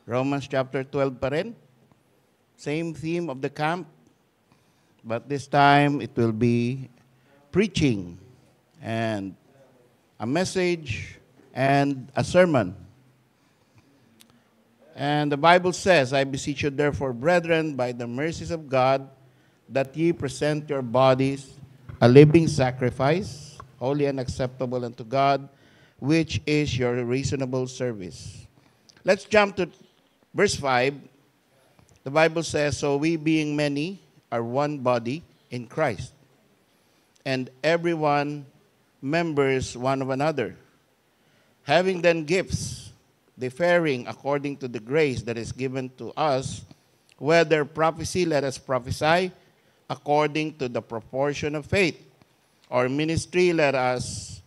Romans chapter 12 pa rin. Same theme of the camp. But this time, it will be preaching and a message and a sermon. And the Bible says, I beseech you therefore, brethren, by the mercies of God, that ye present your bodies a living sacrifice, holy and acceptable unto God, which is your reasonable service. Let's jump to verse 5. The Bible says, so we being many are one body in Christ, and everyone members one of another, having then gifts differing according to the grace that is given to us, whether prophecy, let us prophesy according to the proportion of faith, or ministry, let us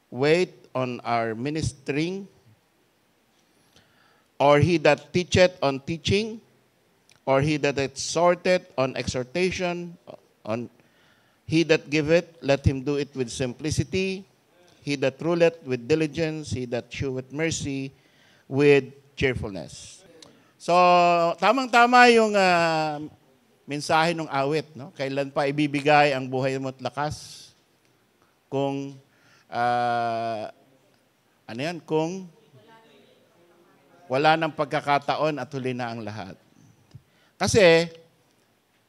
wait on our ministering, or he that teacheth on teaching, or he that exhorteth on exhortation, on he that giveth, let him do it with simplicity, he that ruleth with diligence, he that sheweth mercy with cheerfulness. So, tamang-tama yung mensahe ng awit, no? Kailan pa ibibigay ang buhay mo't lakas? Kung kung wala ng pagkakataon at huli na ang lahat. Kasi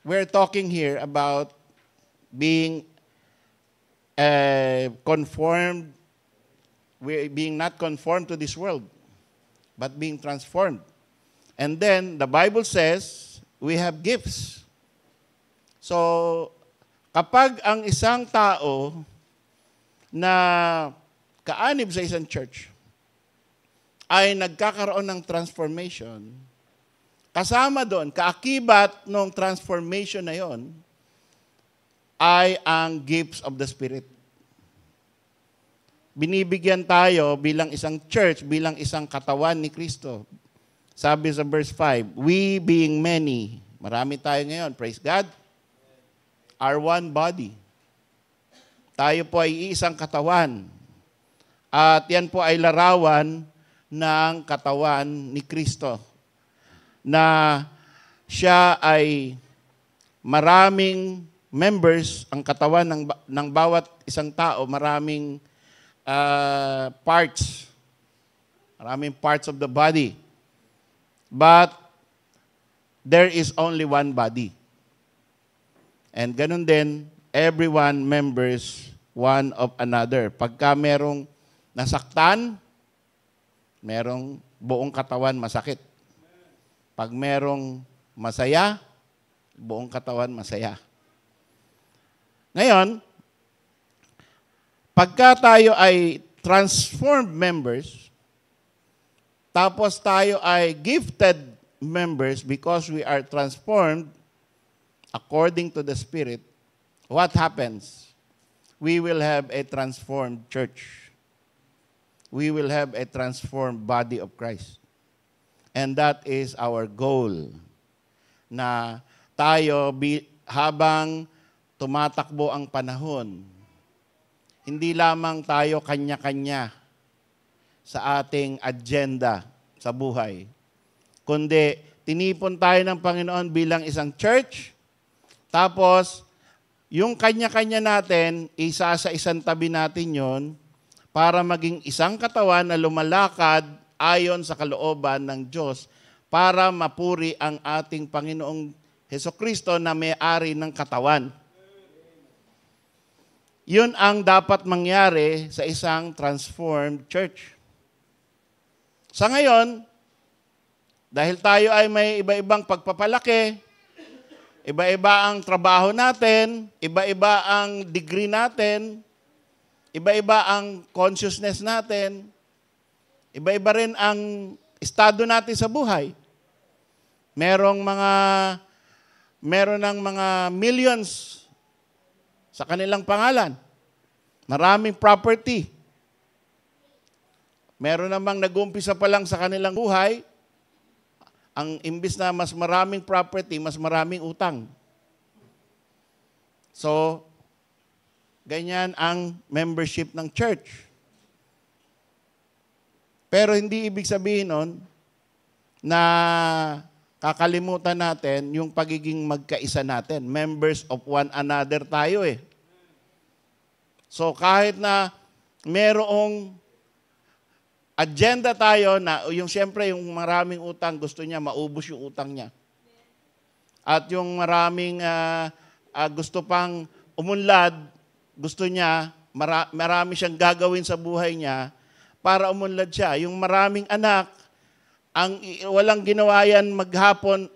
we're talking here about being conformed, being not conformed to this world, but being transformed. And then the Bible says we have gifts. So, kapag ang isang tao na kaanib sa isang church ay nagkakaroon ng transformation, kasama doon, kaakibat ng transformation na yon, ay ang gifts of the Spirit. Binibigyan tayo bilang isang church, bilang isang katawan ni Kristo. Sabi sa verse 5, we being many, marami tayo ngayon, praise God, are one body. Tayo po ay isang katawan. At yan po ay larawan ng katawan ni Kristo, na siya ay maraming members, ang katawan ng bawat isang tao, maraming parts. Maraming parts of the body. But there is only one body. And ganun din, everyone members one of another. Pagka merong nasaktan, merong buong katawan masakit. Pag merong masaya, buong katawan masaya. Ngayon, pagka tayo ay transformed members, tapos tayo ay gifted members because we are transformed according to the Spirit, what happens? We will have a transformed church. We will have a transformed body of Christ. And that is our goal, na tayo habang tumatakbo ang panahon, hindi lamang tayo kanya-kanya sa ating agenda sa buhay, kundi tinipon tayo ng Panginoon bilang isang church, tapos yung kanya-kanya natin, isa sa isang tabi natin yon para maging isang katawan na lumalakad ayon sa kalooban ng Diyos para mapuri ang ating Panginoong Hesukristo na may-ari ng katawan. Yun ang dapat mangyari sa isang transformed church. Sa ngayon, dahil tayo ay may iba-ibang pagpapalaki, iba-iba ang trabaho natin, iba-iba ang degree natin, iba-iba ang consciousness natin, iba-iba rin ang estado natin sa buhay. Meron ng mga millions sa kanilang pangalan. Maraming property. Meron namang nag-umpisa pa lang sa kanilang buhay, ang imbis na mas maraming property, mas maraming utang. So, ganyan ang membership ng church. Pero hindi ibig sabihin nun na kakalimutan natin yung pagiging magkaisa natin. Members of one another tayo eh. So kahit na merong agenda tayo na yung siyempre yung maraming utang, gusto niya maubos yung utang niya. At yung maraming gusto pang umunlad, gusto niya, marami siyang gagawin sa buhay niya para umunlad siya. Yung maraming anak, ang walang ginawa yan maghapon,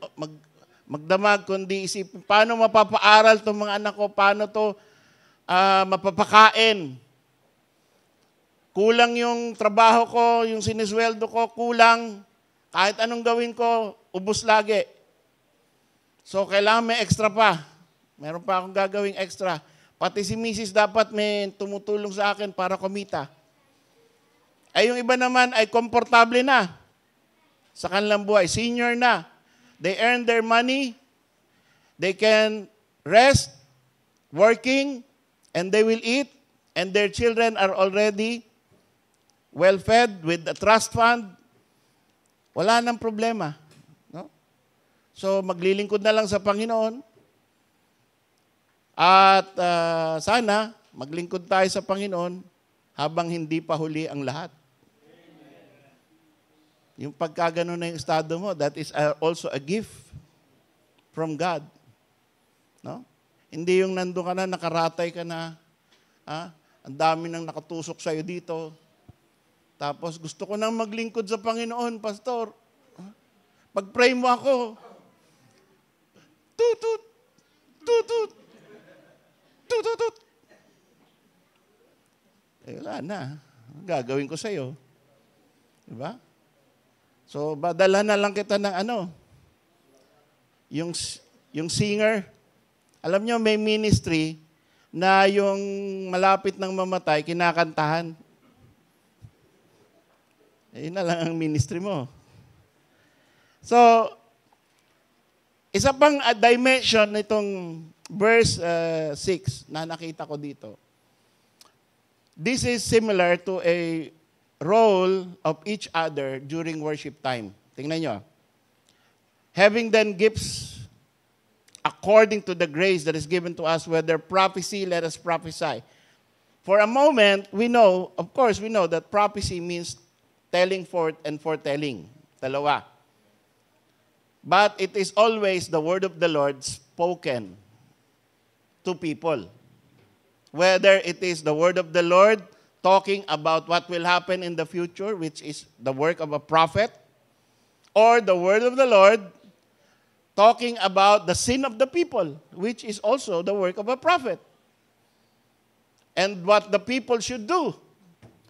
magdamag, kundi isipin, paano mapapaaral itong mga anak ko, paano to mapapakain. Kulang yung trabaho ko, yung sinisweldo ko, kulang. Kahit anong gawin ko, ubos lagi. So, kailangan may extra pa. Meron pa akong gagawing extra. Pati si Mrs. dapat may tumutulong sa akin para kumita. Ay yung iba naman ay komportable na sa kanilang buhay. Senior na. They earn their money. They can rest, working, and they will eat. And their children are already well-fed with the trust fund. Wala nang problema. No? So, maglilingkod na lang sa Panginoon. At sana, maglingkod tayo sa Panginoon habang hindi pa huli ang lahat. Yung pagkagano na yung estado mo, that is also a gift from God. No? Hindi yung nandun ka na, nakaratay ka na, ang dami nang nakatusok sa'yo dito. Tapos gusto ko nang maglingkod sa Panginoon, Pastor. Pag-pray mo ako, tutut, tutut, tutut. Eh, wala na. Ang gagawin ko sa'yo. Diba? So, badala na lang kita ng yung singer. Alam nyo, may ministry na yung malapit ng mamatay, kinakantahan. Eh, yun na lang ang ministry mo. So, isa pang dimension nitong verse 6 na nakita ko dito. This is similar to a role of each other during worship time. Tingnan nyo. Having then gifts according to the grace that is given to us, whether prophecy, let us prophesy. For a moment, we know, of course, we know that prophecy means telling forth and foretelling. Dalawa. But it is always the word of the Lord spoken to people. Whether it is the word of the Lord talking about what will happen in the future, which is the work of a prophet, or the word of the Lord talking about the sin of the people, which is also the work of a prophet. And what the people should do.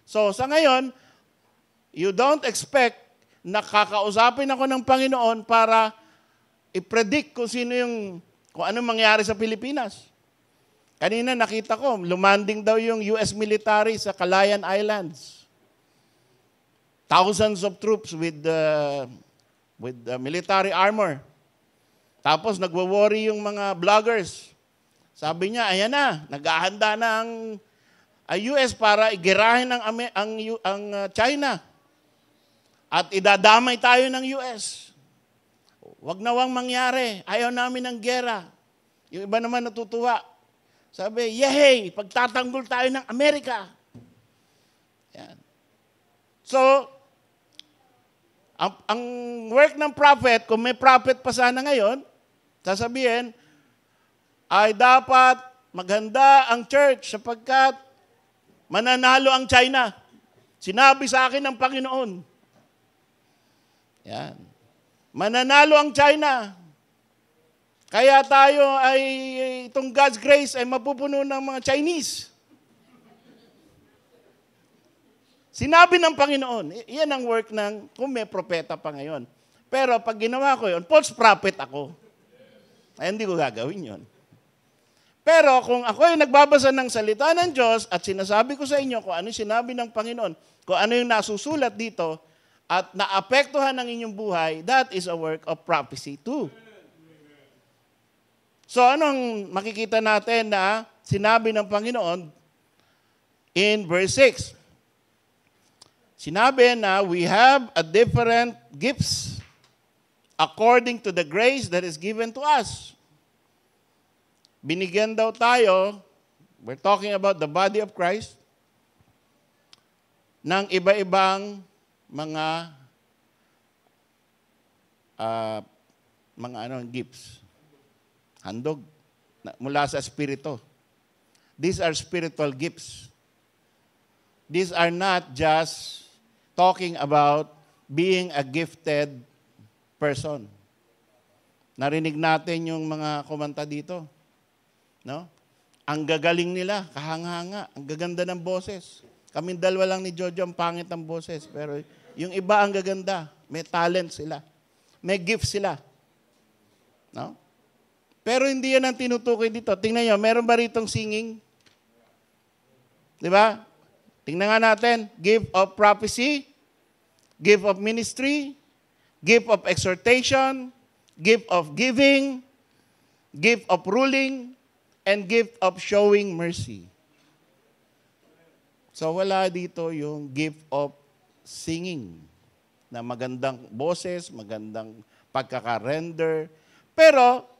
So sa ngayon, you don't expect na kakausapin ako ng Panginoon para i-predict kung anong mangyari sa Pilipinas. Kanina nakita ko, lumanding daw yung US military sa Calayan Islands. Thousands of troops with military armor. Tapos nagwo-worry yung mga bloggers. Sabi niya, ayan na, naghahanda na ang US para igirahin ang China. At idadamay tayo ng US. Wag na wang mangyari. Ayaw namin ng gera. Yung iba naman natutuwa. Sabi, yehey, pagtatanggol tayo ng Amerika. Yan. So, ang work ng prophet, kung may prophet pa sana ngayon, sasabihin, ay dapat maghanda ang church sapagkat mananalo ang China. Sinabi sa akin ng Panginoon. Yan. Mananalo ang China. Kaya tayo ay, itong God's grace ay mapupuno ng mga Chinese. Sinabi ng Panginoon, yan ang work ng, kung may propeta pa ngayon. Pero pag ginawa ko yun, false prophet ako. Ay, hindi ko gagawin yun. Pero kung ako ay nagbabasa ng salita ng Diyos at sinasabi ko sa inyo kung ano yung sinabi ng Panginoon, kung ano yung nasusulat dito, at naapektuhan ng inyong buhay, that is a work of prophecy too. So anong makikita natin na sinabi ng Panginoon in verse 6? Sinabi na we have a different gifts according to the grace that is given to us. Binigyan daw tayo, we're talking about the body of Christ, ng iba-ibang mga gifts. Handog. Mula sa Espiritu. These are spiritual gifts. These are not just talking about being a gifted person. Narinig natin yung mga kumanta dito. No? Ang gagaling nila, kahanga-hanga, ang gaganda ng boses. Kaming dalawa lang ni Jojo ang pangit ng boses, pero yung iba ang gaganda. May talent sila. May gift sila. No? Pero hindi yan ang tinutukoy dito. Tingnan nyo, meron ba ritong singing? Di ba? Tingnan nga natin. Gift of prophecy, gift of ministry, gift of exhortation, gift of giving, gift of ruling, and gift of showing mercy. So wala dito yung gift of singing na magandang boses, magandang pagkaka-render. Pero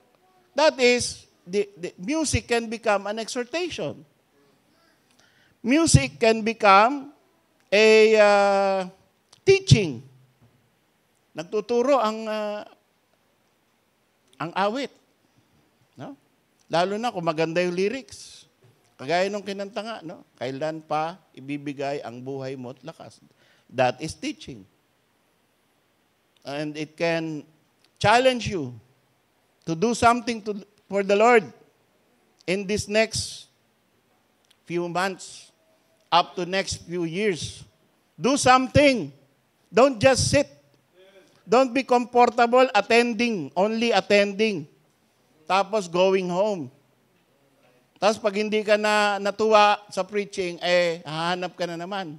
that is, the music can become an exhortation. Music can become a teaching. Nagtuturo ang awit. No? Lalo na kung maganda yung lyrics. Kagaya nung kinanta nga, no? Kailan pa ibibigay ang buhay mo at lakas. That is teaching. And it can challenge you to do something for the Lord in this next few months, up to next few years. Do something. Don't just sit. Don't be comfortable attending, only attending. Tapos going home. Tapos pag hindi ka na natuwa sa preaching, hahanap ka na naman.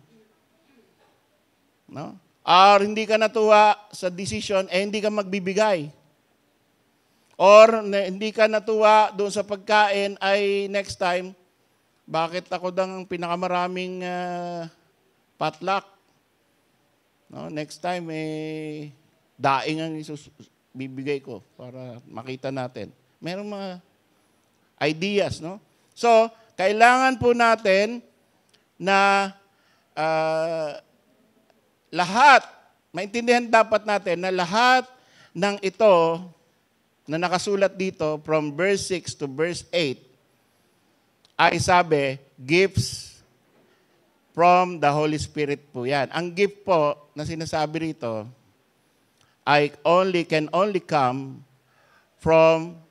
No? Or hindi ka natuwa sa decision, hindi ka magbibigay. Or hindi ka natuwa doon sa pagkain, ay next time, bakit ako ang pinakamaraming potluck? No? Next time, daing ang bibigay ko para makita natin. Merong mga ideas, no? So, kailangan po natin na lahat, maintindihan dapat natin na lahat ng ito na nakasulat dito from verse 6 to verse 8 ay sabi, gifts from the Holy Spirit po yan. Ang gift po na sinasabi rito can only come from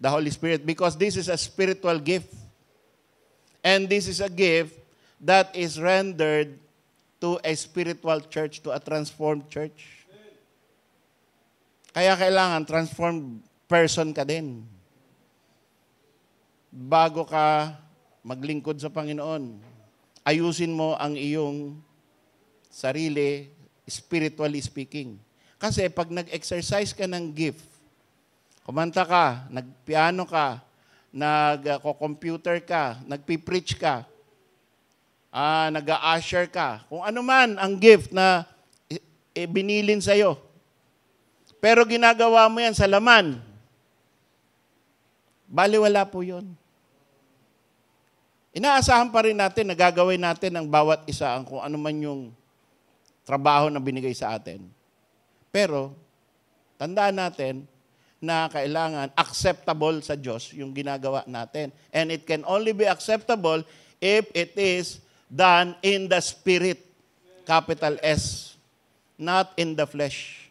the Holy Spirit because this is a spiritual gift. And this is a gift that is rendered to a spiritual church, to a transformed church. Kaya kailangan transformed person ka din. Bago ka maglingkod sa Panginoon, ayusin mo ang iyong sarili, spiritually speaking. Kasi pag nag-exercise ka ng gift, kumanta ka, nagpiano ka, nag-computer ka, nagpi-preach ka, nag-usher ka, kung ano man ang gift na binilin sa'yo. Pero ginagawa mo yan sa laman, baliwala po yun. Inaasahan pa rin natin na gagawin natin ang bawat isa ang kung ano man yung trabaho na binigay sa atin. Pero, tandaan natin na kailangan acceptable sa Diyos yung ginagawa natin. And it can only be acceptable if it is done in the Spirit, capital S, not in the flesh.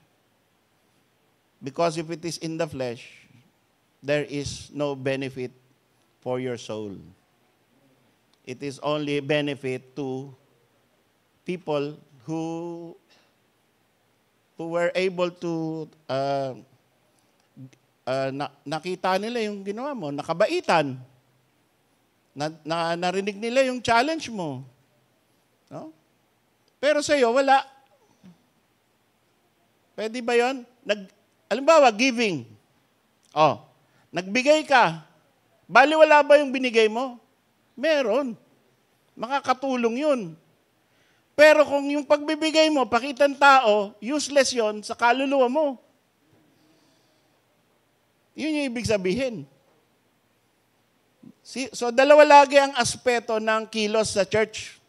Because if it is in the flesh, there is no benefit for your soul. It is only benefit to people who were able to nakita nila yung ginawa mo, nakabaitan. Narinig nila yung challenge mo. No? Pero sa iyo, wala. Pwede ba yun? Halimbawa, giving. Nagbigay ka. Baliwala ba yung binigay mo? Meron. Makakatulong yun. Pero kung yung pagbibigay mo, pakitang tao, useless yon sa kaluluwa mo. Yun yung ibig sabihin. So, dalawa lagi ang aspeto ng kilos sa church.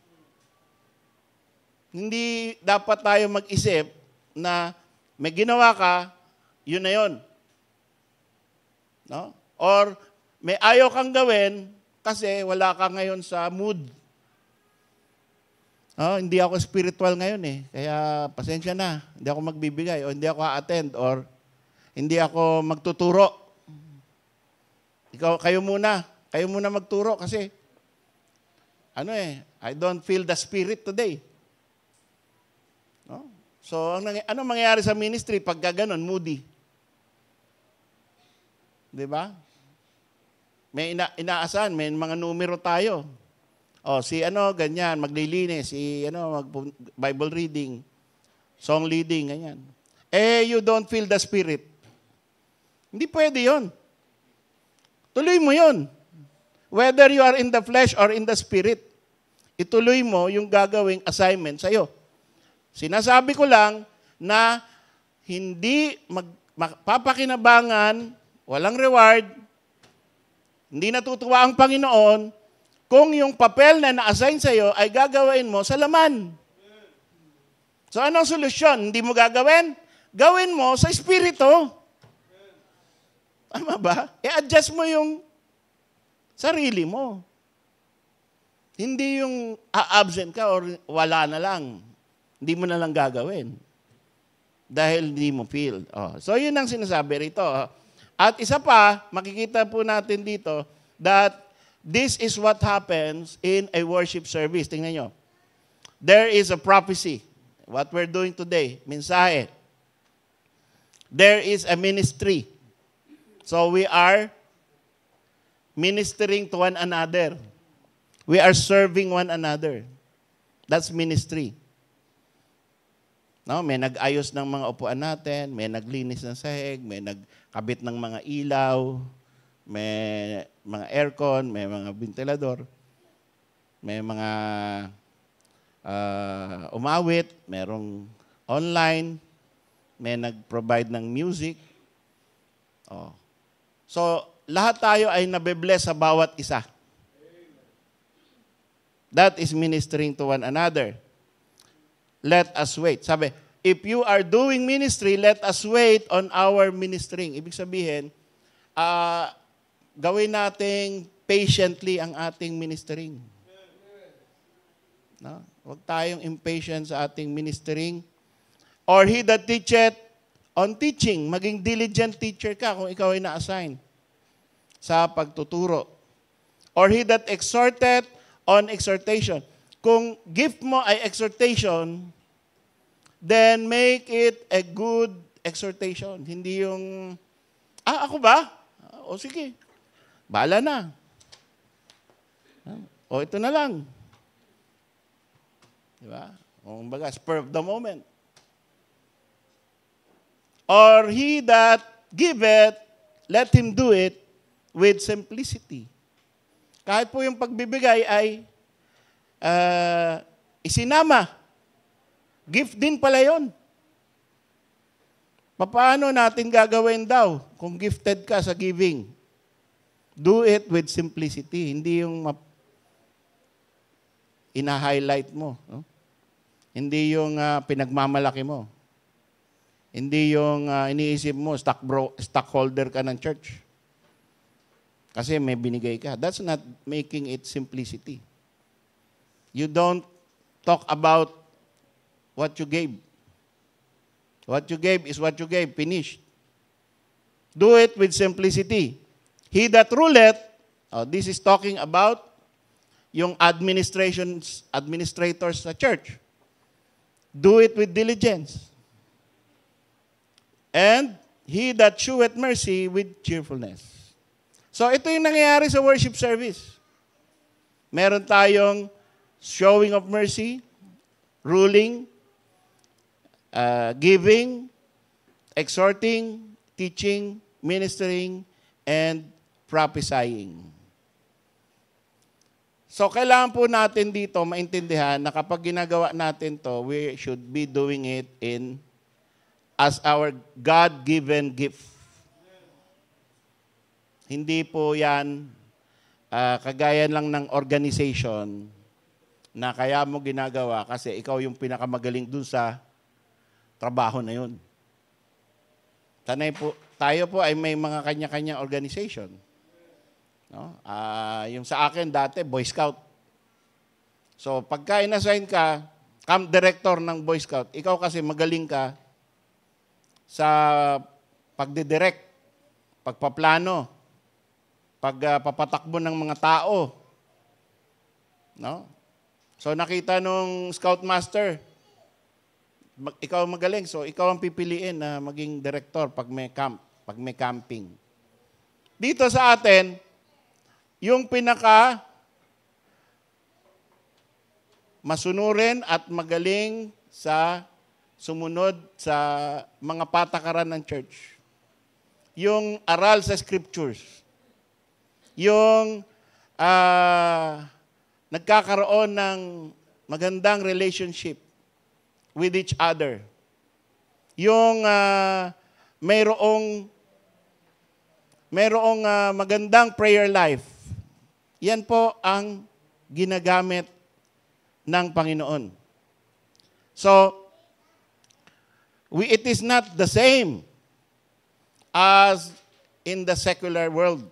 Hindi dapat tayo mag-isip na may ginawa ka, yun na yun. No? Or may ayaw kang gawin kasi wala ka ngayon sa mood. Oh, hindi ako spiritual ngayon eh. Kaya pasensya na. Hindi ako magbibigay o hindi ako a-attend or hindi ako magtuturo. Kayo muna magturo kasi I don't feel the spirit today. No? So, ano mangyayari sa ministry pag gano'n, moody? 'Di ba? May inaasahan, may mga numero tayo. Si ganyan, maglilinis, Bible reading, song leading, ganyan. You don't feel the Spirit. Hindi pwede yun. Tuloy mo yun. Whether you are in the flesh or in the Spirit, ituloy mo yung gagawing assignment sa'yo. Sinasabi ko lang na hindi papakinabangan, walang reward, hindi natutuwa ang Panginoon, kung yung papel na na-assign sa'yo ay gagawin mo sa laman. So anong solusyon? Hindi mo gagawin? Gawin mo sa Espiritu. Tama ba? I-adjust mo yung sarili mo. Hindi yung absent ka or wala na lang. Hindi mo na lang gagawin. Dahil hindi mo feel. So yun ang sinasabi rito. At isa pa, makikita po natin dito that this is what happens in a worship service. Tingnan nyo. There is a prophecy. What we're doing today, mensahe. There is a ministry. So we are ministering to one another. We are serving one another. That's ministry. No, may nag-ayos ng mga upuan natin, may naglinis ng sahig, may nagkabit ng mga ilaw, may mga aircon, may mga ventilador, may mga umawit, merong online, may nag-provide ng music. So, lahat tayo ay nabe-bless sa bawat isa. That is ministering to one another. Let us wait. Sabi, if you are doing ministry, let us wait on our ministering. Ibig sabihin, gawin nating patiently ang ating ministering. No? Huwag tayong impatient sa ating ministering. Or he that teacheth on teaching, maging diligent teacher ka kung ikaw ay na-assign sa pagtuturo. Or he that exhorteth on exhortation. Kung gift mo ay exhortation, then make it a good exhortation. Hindi yung, ako ba? O sige, bahala na. O ito na lang. Diba? O kumbaga, spur of the moment. Or he that giveth, let him do it with simplicity. Kahit po yung pagbibigay ay isinama. Gift din pala yun. Paano natin gagawin daw kung gifted ka sa giving? Do it with simplicity. Hindi yung ina-highlight mo. No? Hindi yung pinagmamalaki mo. Hindi yung iniisip mo, stockholder ka ng church. Kasi may binigay ka. That's not making it simplicity. You don't talk about what you gave. What you gave is what you gave. Finished. Do it with simplicity. He that ruleth, this is talking about yung administrators sa church. Do it with diligence. And he that sheweth mercy with cheerfulness. So ito yung nangyayari sa worship service. Meron tayong showing of mercy, ruling, giving, exhorting, teaching, ministering, and prophesying. So, kailangan po natin dito maintindihan na kapag ginagawa natin to, we should be doing it as our God-given gift. Hindi po yan kagaya lang ng organization na kaya mo ginagawa kasi ikaw yung pinakamagaling dun sa trabaho na yun. Tayo po ay may mga kanya-kanya organization. No? Yung sa akin dati, Boy Scout. So pagka in-assign ka, camp director ng Boy Scout, ikaw kasi magaling ka sa pagdidirect, pagpaplano, pagpapatakbo ng mga tao. No? So nakita nung Scoutmaster, ikaw magaling, so ikaw ang pipiliin na maging director pag may camp, pag may camping. Dito sa atin, yung pinaka masunurin at magaling sa sumunod sa mga patakaran ng church. Yung aral sa scriptures. Yung nagkakaroon ng magandang relationship with each other. Yung mayroong magandang prayer life. Yan po ang ginagamit ng Panginoon. So, it is not the same as in the secular world.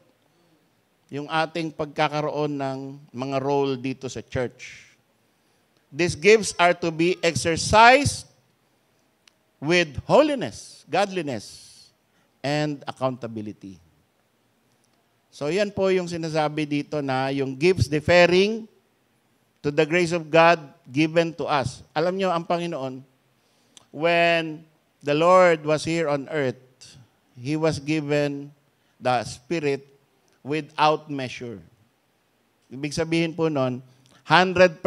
Yung ating pagkakaroon ng mga role dito sa church. These gifts are to be exercised with holiness, godliness, and accountability. So yan po yung sinasabi dito na yung gifts differing to the grace of God given to us. Alam nyo, ang Panginoon, when the Lord was here on earth, He was given the Spirit without measure. Ibig sabihin po nun, 100%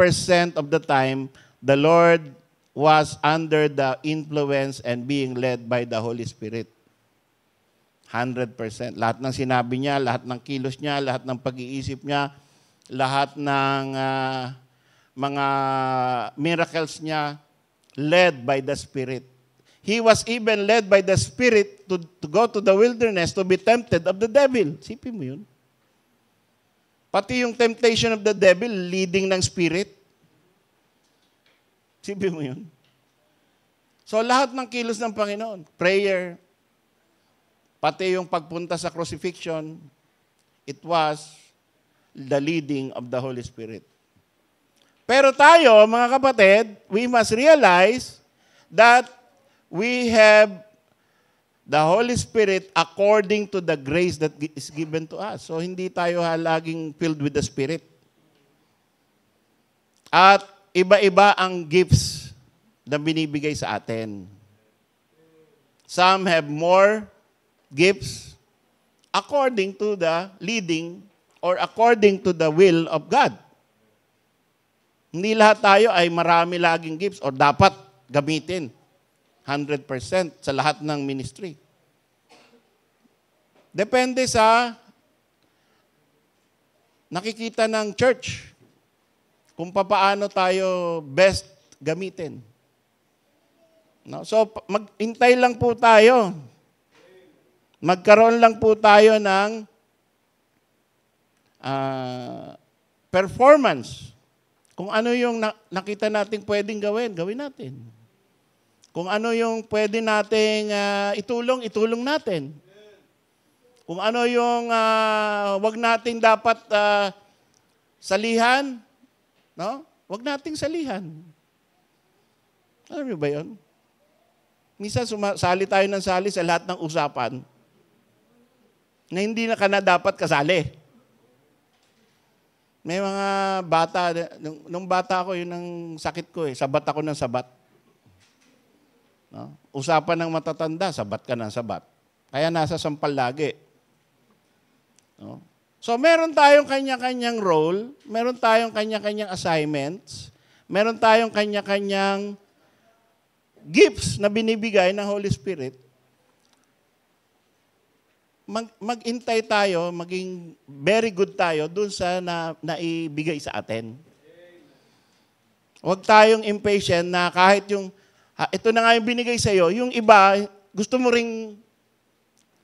of the time, the Lord was under the influence and being led by the Holy Spirit. 100%. Lahat ng sinabi niya, lahat ng kilos niya, lahat ng pag-iisip niya, lahat ng mga miracles niya, led by the Spirit. He was even led by the Spirit to go to the wilderness to be tempted of the devil. Sipin mo yun. Pati yung temptation of the devil, leading ng Spirit. Sipin mo yun. So lahat ng kilos ng Panginoon, prayer, pati yung pagpunta sa crucifixion, it was the leading of the Holy Spirit. Pero tayo, mga kapatid, we must realize that we have the Holy Spirit according to the grace that is given to us. So hindi tayo laging filled with the Spirit. At iba-iba ang gifts na binibigay sa atin. Some have more gifts according to the leading or according to the will of God. Hindi lahat tayo ay marami laging gifts or dapat gamitin 100% sa lahat ng ministry. Depende sa nakikita ng church kung paano tayo best gamitin. No? So, maghintay lang po tayo. Magkaroon lang po tayo ng performance. Kung ano yung nakita nating pwedeng gawin, gawin natin. Kung ano yung pwede nating itulong natin. Kung ano yung wag nating dapat salihan, no? Wag nating salihan. Alam niyo ba yun? Minsan sali tayo ng sali sa lahat ng usapan na hindi na dapat kasali. May mga bata, nung bata ako, yun ang sakit ko sabat ako ng sabat. No? Usapan ng matatanda, sabat ka ng sabat. Kaya nasa sampal lagi. No? So meron tayong kanya-kanyang role, meron tayong kanya-kanyang assignments, meron tayong kanya-kanyang gifts na binibigay ng Holy Spirit. Mag-intay tayo, maging very good tayo dun sa naibigay sa atin. Huwag tayong impatient na kahit yung, ito na nga yung binigay sa'yo, yung iba, gusto mo ring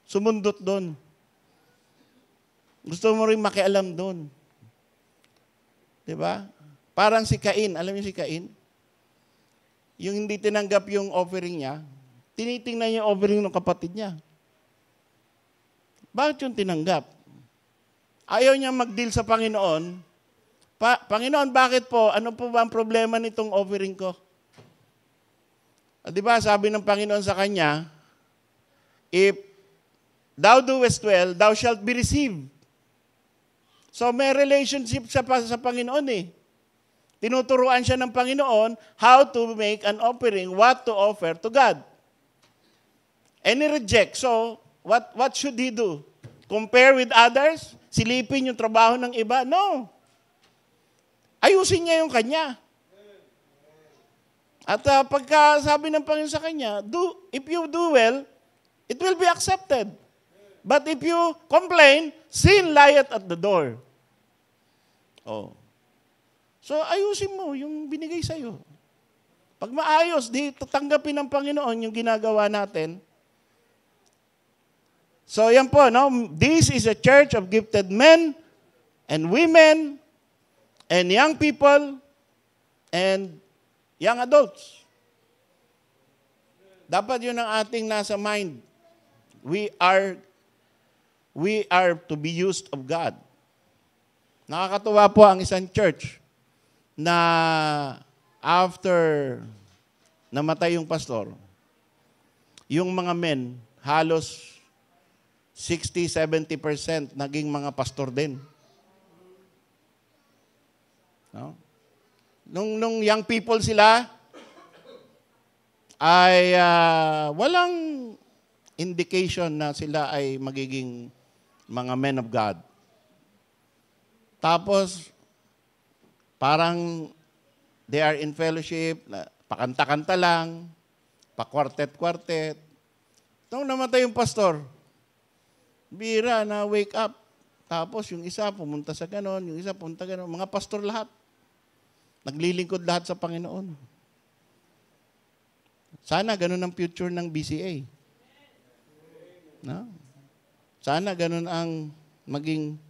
sumundot dun. Gusto mo rin makialam doon. Diba? Parang si Cain. Alam niyo si Cain? Yung hindi tinanggap yung offering niya, tinitingnan niya yung offering ng kapatid niya. Bakit yung tinanggap? Ayaw niya mag-deal sa Panginoon. Panginoon, bakit po? Ano po ba ang problema nitong offering ko? Diba, sabi ng Panginoon sa kanya, if thou doest well, thou shalt be received. So may relationship sa Panginoon eh. Tinuturuan siya ng Panginoon how to make an offering, what to offer to God. And he rejects. So, what should he do? Compare with others? Silipin yung trabaho ng iba? No. Ayusin niya yung kanya. At pagka sabi ng Panginoon sa kanya, if you do well, it will be accepted. But if you complain, sin lieth at the door. Oh. So, ayusin mo yung binigay sa'yo. Pag maayos, di tatanggapin ng Panginoon yung ginagawa natin. So, yan po, no? This is a church of gifted men and women and young people and young adults. Dapat yun ang ating nasa mind. We are to be used of God. Nakakatuwa po ang isang church na after namatay yung pastor, yung mga men, halos 60-70% naging mga pastor din. No? Nung young people sila, ay walang indication na sila ay magiging mga men of God. Tapos, parang they are in fellowship, pakanta-kanta lang, pa-quartet-quartet. Nung namatay yung pastor, bira na wake up. Tapos yung isa pumunta sa ganon, yung isa pumunta ganon. Mga pastor lahat. Naglilingkod lahat sa Panginoon. Sana ganon ang future ng BCA. No? Sana ganon ang maging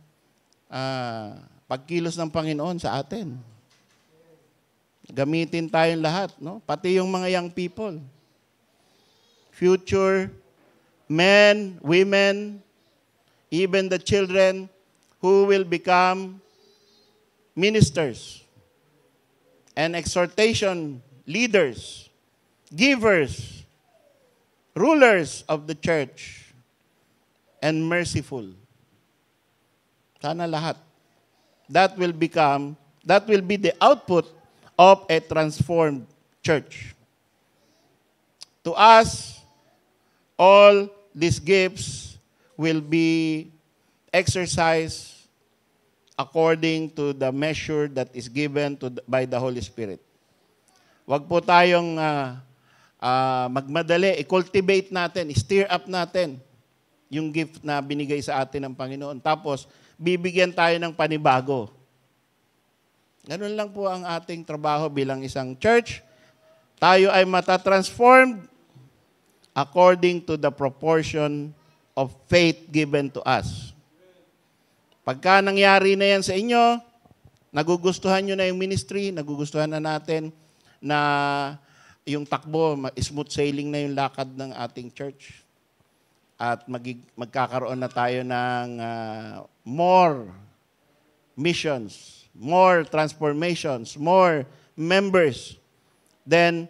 pagkilos ng Panginoon sa atin. Gamitin tayong lahat, no? Pati yung mga young people. Future men, women, even the children who will become ministers and exhortation leaders, givers, rulers of the church, and merciful. Sana lahat. That will be the output of a transformed church. To us, all these gifts will be exercised according to the measure that is given by the Holy Spirit. Huwag po tayong magmadali, i-cultivate natin, i-stir up natin yung gift na binigay sa atin ng Panginoon. Tapos, bibigyan tayo ng panibago. Ganun lang po ang ating trabaho bilang isang church. Tayo ay matatransformed according to the proportion of faith given to us. Pagka nangyari na yan sa inyo, nagugustuhan nyo na yung ministry, nagugustuhan na natin na yung takbo, smooth sailing na yung lakad ng ating church. At magkakaroon na tayo ng more missions, more transformations, more members, then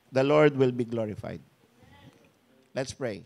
the Lord will be glorified. Let's pray.